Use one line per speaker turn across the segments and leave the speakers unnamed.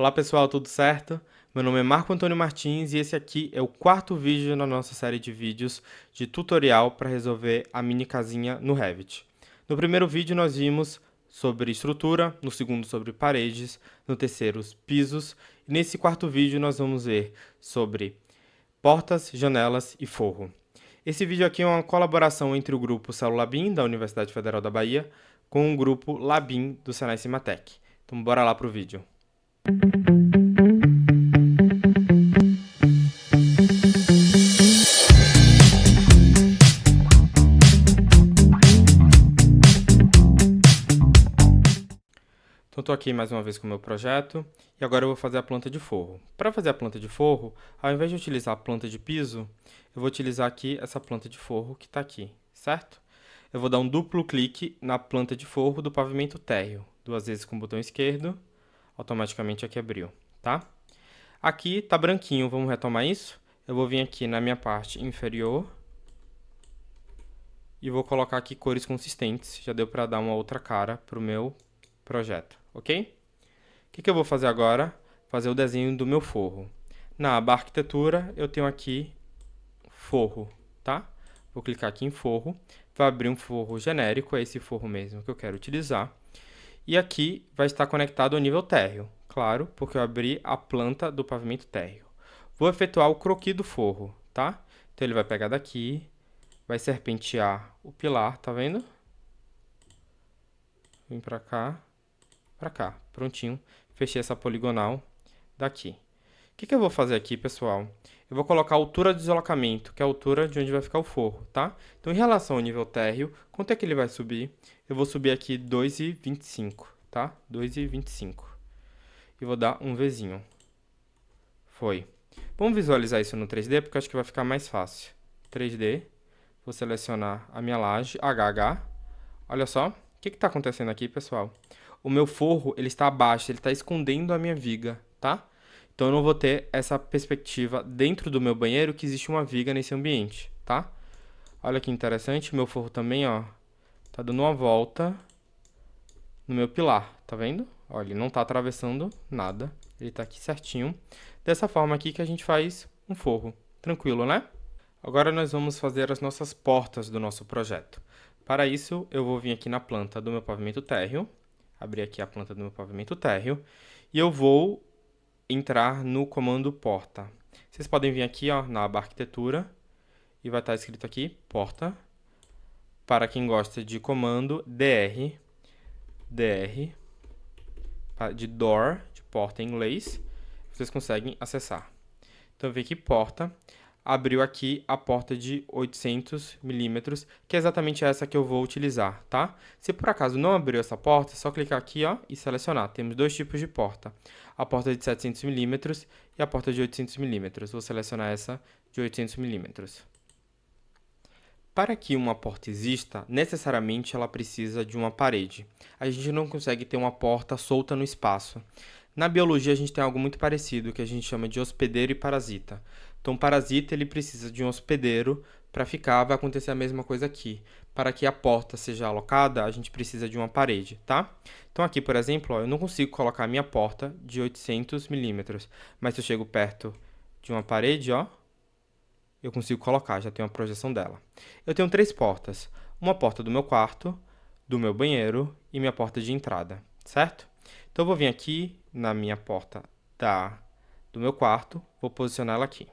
Olá pessoal, tudo certo? Meu nome é Marco Antônio Martins e esse aqui é o quarto vídeo na nossa série de vídeos de tutorial para resolver a mini casinha no Revit. No primeiro vídeo nós vimos sobre estrutura, no segundo sobre paredes, no terceiro os pisos e nesse quarto vídeo nós vamos ver sobre portas, janelas e forro. Esse vídeo aqui é uma colaboração entre o grupo Célula BIM da Universidade Federal da Bahia com o grupo Labim do Senai Cimatec. Então bora lá para o vídeo. Então, estou aqui mais uma vez com o meu projeto e agora eu vou fazer a planta de forro. Para fazer a planta de forro, ao invés de utilizar a planta de piso, eu vou utilizar aqui essa planta de forro que está aqui, certo? Eu vou dar um duplo clique na planta de forro do pavimento térreo, duas vezes com o botão esquerdo, automaticamente aqui abriu, tá? Aqui está branquinho, vamos retomar isso? Eu vou vir aqui na minha parte inferior e vou colocar aqui cores consistentes, já deu para dar uma outra cara para o meu projeto, ok? O que eu vou fazer agora? Fazer o desenho do meu forro. Na aba arquitetura, eu tenho aqui forro, tá? Vou clicar aqui em forro, vai abrir um forro genérico, é esse forro mesmo que eu quero utilizar. E aqui vai estar conectado ao nível térreo, claro, porque eu abri a planta do pavimento térreo. Vou efetuar o croquis do forro, tá? Então ele vai pegar daqui, vai serpentear o pilar, tá vendo? Vem pra cá, prontinho. Fechei essa poligonal daqui. O que eu vou fazer aqui, pessoal? Eu vou colocar a altura de deslocamento, que é a altura de onde vai ficar o forro, tá? Então, em relação ao nível térreo, quanto é que ele vai subir? Eu vou subir aqui 2,25, tá? 2,25. E vou dar um Vzinho. Foi. Vamos visualizar isso no 3D, porque eu acho que vai ficar mais fácil. 3D. Vou selecionar a minha laje, HH. Olha só. O que está acontecendo aqui, pessoal? O meu forro, ele está abaixo, ele está escondendo a minha viga, tá? Então, eu não vou ter essa perspectiva dentro do meu banheiro que existe uma viga nesse ambiente, tá? Olha que interessante, meu forro também, ó, tá dando uma volta no meu pilar, tá vendo? Olha, ele não tá atravessando nada, ele tá aqui certinho. Dessa forma aqui que a gente faz um forro, tranquilo, né? Agora nós vamos fazer as nossas portas do nosso projeto. Para isso, eu vou vir aqui na planta do meu pavimento térreo, abrir aqui a planta do meu pavimento térreo, e eu vou entrar no comando porta. Vocês podem vir aqui, ó, na aba arquitetura, e vai estar escrito aqui, porta. Para quem gosta de comando, DR, de door, de porta em inglês, vocês conseguem acessar. Então, eu venho aqui, porta, abriu aqui a porta de 800 milímetros, que é exatamente essa que eu vou utilizar, tá? Se por acaso não abriu essa porta, é só clicar aqui, ó, e selecionar. Temos dois tipos de porta, a porta de 700 milímetros e a porta de 800 milímetros. Vou selecionar essa de 800 milímetros. Para que uma porta exista, necessariamente ela precisa de uma parede. A gente não consegue ter uma porta solta no espaço. Na biologia, a gente tem algo muito parecido, que a gente chama de hospedeiro e parasita. Então, o parasita ele precisa de um hospedeiro para ficar, vai acontecer a mesma coisa aqui. Para que a porta seja alocada, a gente precisa de uma parede, tá? Então, aqui, por exemplo, ó, eu não consigo colocar a minha porta de 800 milímetros, mas se eu chego perto de uma parede, ó, eu consigo colocar, já tenho a projeção dela. Eu tenho três portas, uma porta do meu quarto, do meu banheiro e minha porta de entrada, certo? Então, eu vou vir aqui na minha porta do meu quarto, vou posicionar ela aqui.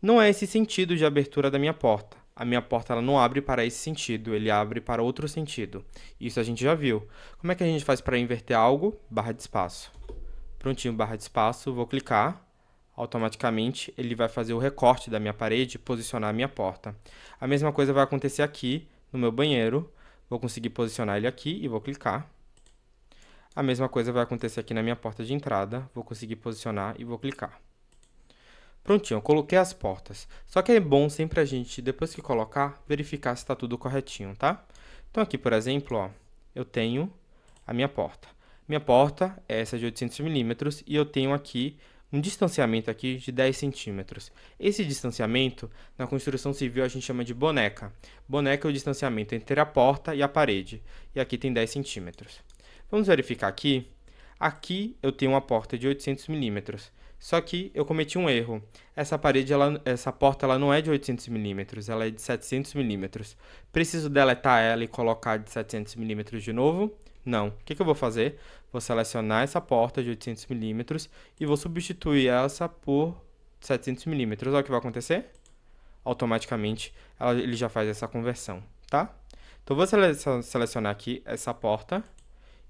Não é esse sentido de abertura da minha porta. A minha porta ela não abre para esse sentido, ele abre para outro sentido. Isso a gente já viu. Como é que a gente faz para inverter algo? Barra de espaço. Prontinho, barra de espaço, vou clicar. Automaticamente ele vai fazer o recorte da minha parede e posicionar a minha porta. A mesma coisa vai acontecer aqui no meu banheiro. Vou conseguir posicionar ele aqui e vou clicar. A mesma coisa vai acontecer aqui na minha porta de entrada. Vou conseguir posicionar e vou clicar. Prontinho, eu coloquei as portas. Só que é bom sempre a gente, depois que colocar, verificar se está tudo corretinho, tá? Então aqui, por exemplo, ó, eu tenho a minha porta. Minha porta é essa de 800 milímetros e eu tenho aqui um distanciamento aqui de 10 centímetros. Esse distanciamento, na construção civil, a gente chama de boneca. Boneca é o distanciamento entre a porta e a parede. E aqui tem 10 centímetros. Vamos verificar aqui. Aqui eu tenho uma porta de 800 milímetros. Só que eu cometi um erro. Essa porta ela não é de 800 milímetros, ela é de 700 milímetros. Preciso deletar ela e colocar de 700 milímetros de novo? Não. O que eu vou fazer? Vou selecionar essa porta de 800 milímetros e vou substituir essa por 700 milímetros. Olha o que vai acontecer? Automaticamente ele já faz essa conversão, tá? Então vou selecionar aqui essa porta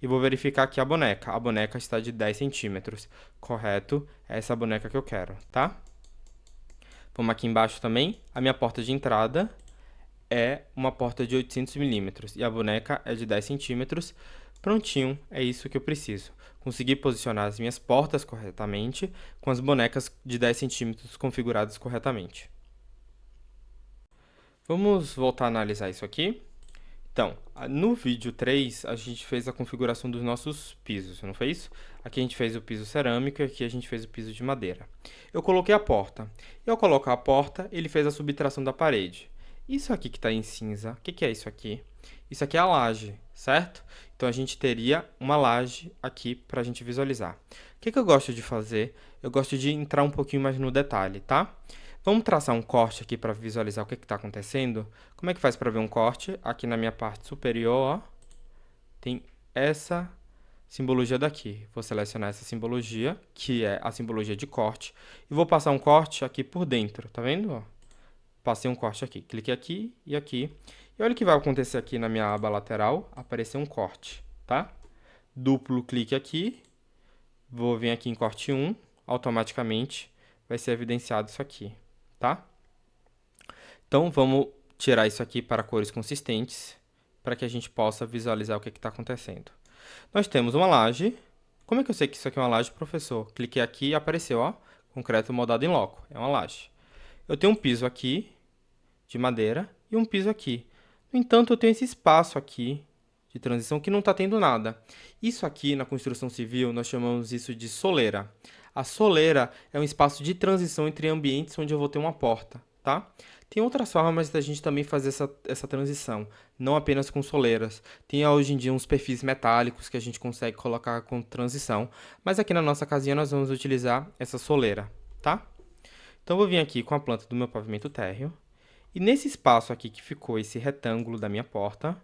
e vou verificar aqui a boneca. A boneca está de 10 centímetros, correto? É essa boneca que eu quero, tá? Vamos aqui embaixo também. A minha porta de entrada é uma porta de 800 milímetros e a boneca é de 10 centímetros. Prontinho, é isso que eu preciso. Consegui posicionar as minhas portas corretamente com as bonecas de 10 centímetros configuradas corretamente. Vamos voltar a analisar isso aqui. Então, no vídeo 3, a gente fez a configuração dos nossos pisos, não fez? Aqui a gente fez o piso cerâmico e aqui a gente fez o piso de madeira. Eu coloquei a porta. E ao colocar a porta, ele fez a subtração da parede. Isso aqui que está em cinza, o que é isso aqui? Isso aqui é a laje, certo? Então, a gente teria uma laje aqui para a gente visualizar. O que eu gosto de fazer? Eu gosto de entrar um pouquinho mais no detalhe, tá? Vamos traçar um corte aqui para visualizar o que está acontecendo? Como é que faz para ver um corte? Aqui na minha parte superior, ó, tem essa simbologia daqui. Vou selecionar essa simbologia, que é a simbologia de corte, e vou passar um corte aqui por dentro, tá vendo? Ó, passei um corte aqui, cliquei aqui e aqui. E olha o que vai acontecer aqui na minha aba lateral, aparecer um corte, tá? Duplo clique aqui, vou vir aqui em corte 1, automaticamente vai ser evidenciado isso aqui, tá? Então, vamos tirar isso aqui para cores consistentes, para que a gente possa visualizar o que está acontecendo. Nós temos uma laje. Como é que eu sei que isso aqui é uma laje, professor? Cliquei aqui e apareceu, ó, concreto moldado em loco. É uma laje. Eu tenho um piso aqui, de madeira, e um piso aqui. No entanto, eu tenho esse espaço aqui, de transição, que não está tendo nada. Isso aqui, na construção civil, nós chamamos isso de soleira. A soleira é um espaço de transição entre ambientes onde eu vou ter uma porta, tá? Tem outras formas da gente também fazer essa transição, não apenas com soleiras. Tem hoje em dia uns perfis metálicos que a gente consegue colocar com transição, mas aqui na nossa casinha nós vamos utilizar essa soleira, tá? Então eu vou vir aqui com a planta do meu pavimento térreo, e nesse espaço aqui que ficou esse retângulo da minha porta,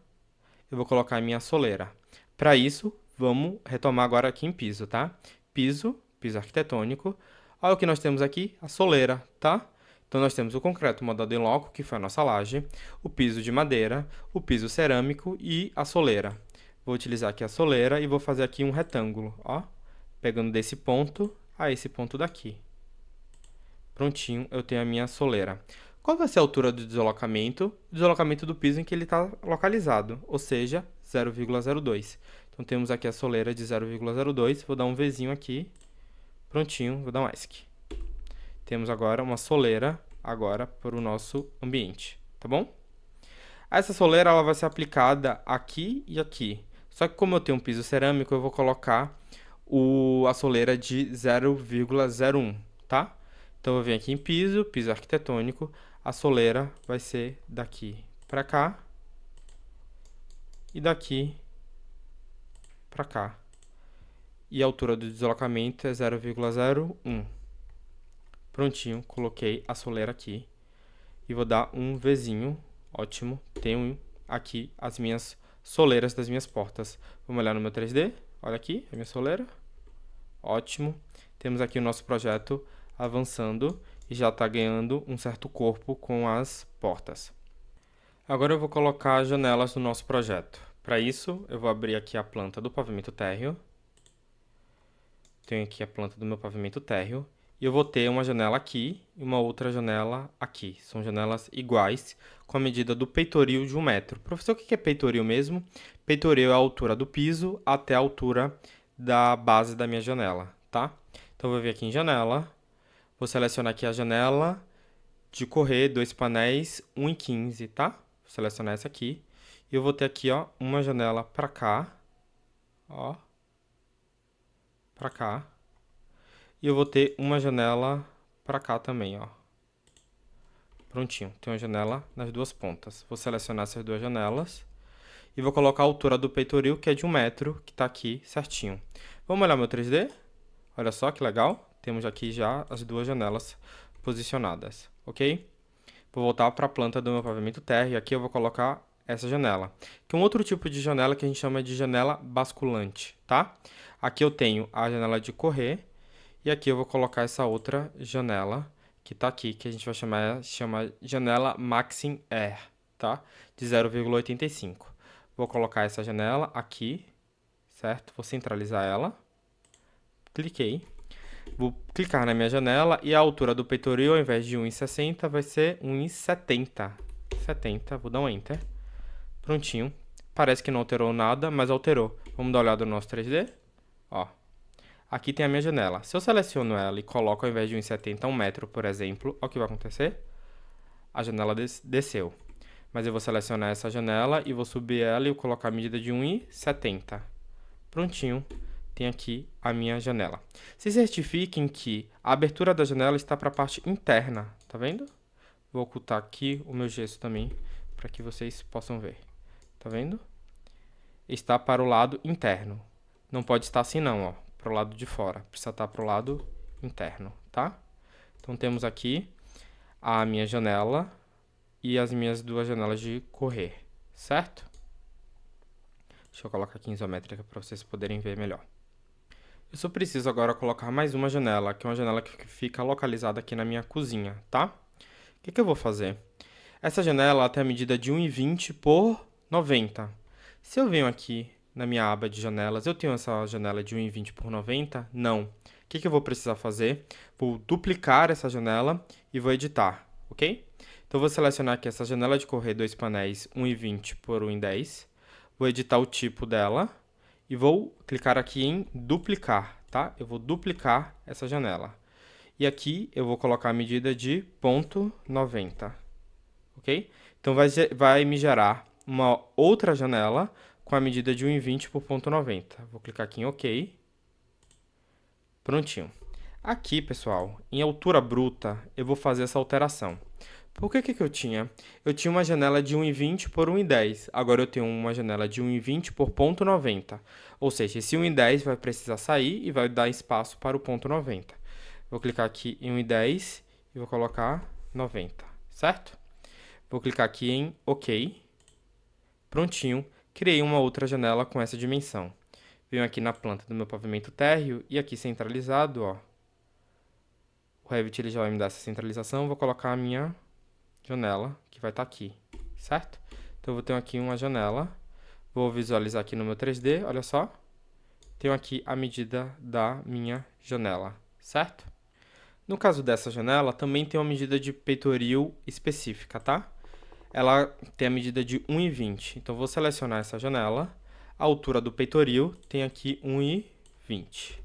eu vou colocar a minha soleira. Para isso, vamos retomar agora aqui em piso, tá? Piso arquitetônico. Olha o que nós temos aqui, a soleira, tá? Então, nós temos o concreto moldado em loco, que foi a nossa laje, o piso de madeira, o piso cerâmico e a soleira. Vou utilizar aqui a soleira e vou fazer aqui um retângulo, ó, pegando desse ponto a esse ponto daqui. Prontinho, eu tenho a minha soleira. Qual vai ser a altura do deslocamento? O deslocamento do piso em que ele está localizado, ou seja, 0,02. Então, temos aqui a soleira de 0,02, vou dar um Vzinho aqui, prontinho, vou dar um ESC. Temos agora uma soleira agora para o nosso ambiente, tá bom? Essa soleira ela vai ser aplicada aqui e aqui. Só que como eu tenho um piso cerâmico, eu vou colocar a soleira de 0,01, tá? Então, eu vou vir aqui em piso arquitetônico, a soleira vai ser daqui para cá e daqui para cá. E a altura do deslocamento é 0,01. Prontinho, coloquei a soleira aqui e vou dar um Vzinho, ótimo. Tenho aqui as minhas soleiras das minhas portas. Vamos olhar no meu 3D, olha aqui a minha soleira, ótimo. Temos aqui o nosso projeto avançando e já está ganhando um certo corpo com as portas. Agora eu vou colocar as janelas no nosso projeto. Para isso, eu vou abrir aqui a planta do pavimento térreo. Tenho aqui a planta do meu pavimento térreo. E eu vou ter uma janela aqui e uma outra janela aqui. São janelas iguais, com a medida do peitoril de 1 metro. Professor, o que é peitoril mesmo? Peitoril é a altura do piso até a altura da base da minha janela, tá? Então, eu vou vir aqui em janela. Vou selecionar aqui a janela de correr, 2 painéis, 1,15, tá? Vou selecionar essa aqui. E eu vou ter aqui, ó, uma janela para cá, ó, para cá. E eu vou ter uma janela para cá também, ó. Prontinho, tem uma janela nas duas pontas. Vou selecionar essas duas janelas e vou colocar a altura do peitoril, que é de 1 metro, que está aqui certinho. Vamos olhar meu 3D? Olha só que legal. Temos aqui já as duas janelas posicionadas, ok? Vou voltar para a planta do meu pavimento térreo e aqui eu vou colocar essa janela, que é um outro tipo de janela que a gente chama de janela basculante, tá? Aqui eu tenho a janela de correr e aqui eu vou colocar essa outra janela que está aqui, que a gente vai chamar janela Maxim Air, tá? De 0,85. Vou colocar essa janela aqui, certo? Vou centralizar ela. Cliquei. Vou clicar na minha janela e a altura do peitoril, ao invés de 1,60, vai ser 1,70. 70, vou dar um Enter. Prontinho. Parece que não alterou nada, mas alterou. Vamos dar uma olhada no nosso 3D? Ó. Aqui tem a minha janela. Se eu seleciono ela e coloco ao invés de 1,70 1 metro, por exemplo, olha o que vai acontecer. A janela desceu. Mas eu vou selecionar essa janela e vou subir ela e vou colocar a medida de 1,70. Prontinho. Tem aqui a minha janela. Se certifiquem que a abertura da janela está para a parte interna, tá vendo? Vou ocultar aqui o meu gesso também, para que vocês possam ver. Tá vendo? Está para o lado interno. Não pode estar assim não, ó, para o lado de fora. Precisa estar para o lado interno, tá? Então temos aqui a minha janela e as minhas duas janelas de correr, certo? Deixa eu colocar aqui em isométrica para vocês poderem ver melhor. Eu só preciso agora colocar mais uma janela, que é uma janela que fica localizada aqui na minha cozinha, tá? O que eu vou fazer? Essa janela tem a medida de 1,20 por 90. Se eu venho aqui na minha aba de janelas, eu tenho essa janela de 1,20 por 90? Não. O que eu vou precisar fazer? Vou duplicar essa janela e vou editar, ok? Então, eu vou selecionar aqui essa janela de correr 2 painéis 1,20 por 1,10. Vou editar o tipo dela. E vou clicar aqui em duplicar, tá? Eu vou duplicar essa janela. E aqui eu vou colocar a medida de 0,90, ok? Então vai me gerar uma outra janela com a medida de 1,20 por 0,90. Vou clicar aqui em OK. Prontinho. Aqui, pessoal, em altura bruta, eu vou fazer essa alteração. Por que eu tinha? Eu tinha uma janela de 1,20 por 1,10. Agora eu tenho uma janela de 1,20 por 0,90. Ou seja, esse 1,10 vai precisar sair e vai dar espaço para o 0,90. Vou clicar aqui em 1,10 e vou colocar 90, certo? Vou clicar aqui em OK. Prontinho. Criei uma outra janela com essa dimensão. Venho aqui na planta do meu pavimento térreo e aqui centralizado, ó. O Revit ele já vai me dar essa centralização. Vou colocar a minha janela, que vai estar aqui, certo? Então, eu vou ter aqui uma janela, vou visualizar aqui no meu 3D, olha só. Tenho aqui a medida da minha janela, certo? No caso dessa janela, também tem uma medida de peitoril específica, tá? Ela tem a medida de 1,20, então, vou selecionar essa janela. A altura do peitoril tem aqui 1,20.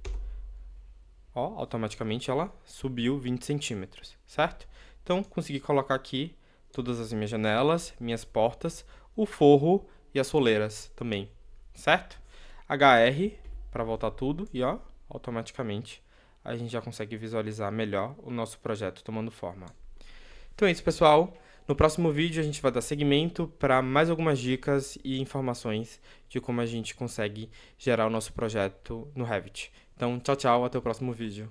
Ó, automaticamente ela subiu 20 centímetros, certo? Então, consegui colocar aqui todas as minhas janelas, minhas portas, o forro e as soleiras também, certo? HR para voltar tudo e ó, automaticamente a gente já consegue visualizar melhor o nosso projeto tomando forma. Então é isso, pessoal. No próximo vídeo a gente vai dar seguimento para mais algumas dicas e informações de como a gente consegue gerar o nosso projeto no Revit. Então, tchau, tchau, até o próximo vídeo.